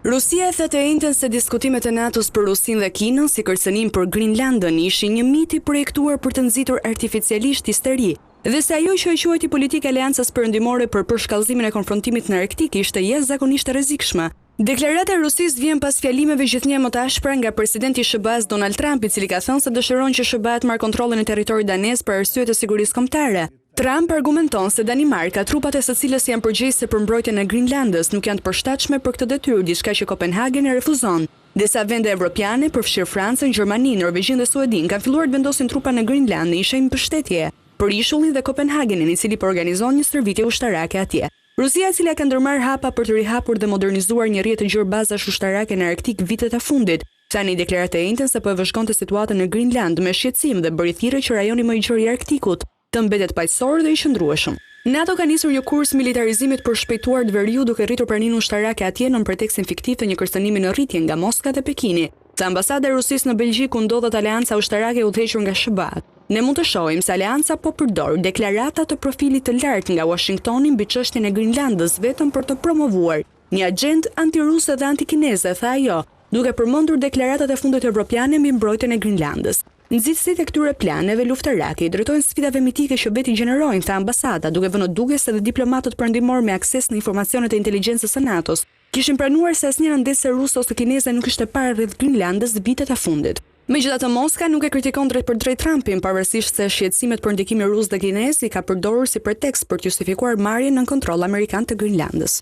Rusia e thëtë e njëjtën se diskutimet e NATO-s për Rusinë dhe Kinën si kërcënim për Grinlandën ishin një mit i projektuar për të nxitur artificialisht histeri, dhe se ajo që e quajti politikë aleancës perëndimore për përshkallëzimin e konfrontimit në Arktik ishte jashtëzakonisht e rrezikshme. Deklarata e Rusisë vjen pas fjalimeve gjithnjë më të ashpra nga presidenti i SBA-s Donald Trump, i cili ka thënë se dëshiron që SBA të marrë kontrollin e territorit danez për arsye të sigurisë kombëtare. Trump argumenton se Danimarka, trupat e së cilës janë përgjegjëse për mbrojtjen e Grinlandës, nuk janë të përshtatshme për këtë detyrë, diçka që Kopenhagen e refuzon. Disa vende evropiane, përfshirë Francën, Gjermaninë, Norvegjinë dhe Suedinë, kanë filluar të vendosin trupa në Grinland në një shenjë mbështetje për ishullin dhe Kopenhagenin, i cili po organizon një stërvitje ushtarake atje. Rusia, e cila ka ndërmarrë hapa për të rihapur dhe modernizuar një rrjet të gjerë bazash ushtarake në Arktik vitet e fundit, tani deklaratë e njëjtën se po e vëzhgonte situatën në Grinland me shqetësim dhe bëri thirrje që rajoni më i gjerë i Arktikut të mbetet paqësor dhe i qëndrueshëm. NATO ka nisur një kurs militarizimit për shpejtuar të veriu duke rritur praninë ushtarake atje në pretekstin fiktiv të një kërcënimi në rritje nga Moska dhe Pekini. Te ambasada e Rusisë në Belgjik ku ndodhet aleanca ushtarake udhëhequr nga SBA. Ne mund të shohim se aleanca po përdor deklarata të profilit të lartë nga Washingtoni mbi çështjen e Grinlandës vetëm për të promovuar një agjendë antiruse dhe antikineze, tha ajo, duke përmendur deklaratat e fundit evropiane mbi mbrojtjen e Grinlandës. Nxitësit e këtyre planeve luftarake i drejtojnë sfidave mitike që beti gjenerojnë, tha ambasada, duke vënë duke se dhe diplomatët perëndimor me akses në informacionet e inteligjencës së NATO-s kishin pranuar se asnjëra ndesë ruse ose kineze nuk ishte parë rreth Grinlandës vitet e fundit. Megjithatë, Moska nuk e kritikon drejt për drejt Trumpin, pavarësisht se shqetësimet për ndikimin rus dhe kinez i ka përdorur si pretekst për të justifikuar marrjen në kontroll amerikan të Grinlandës.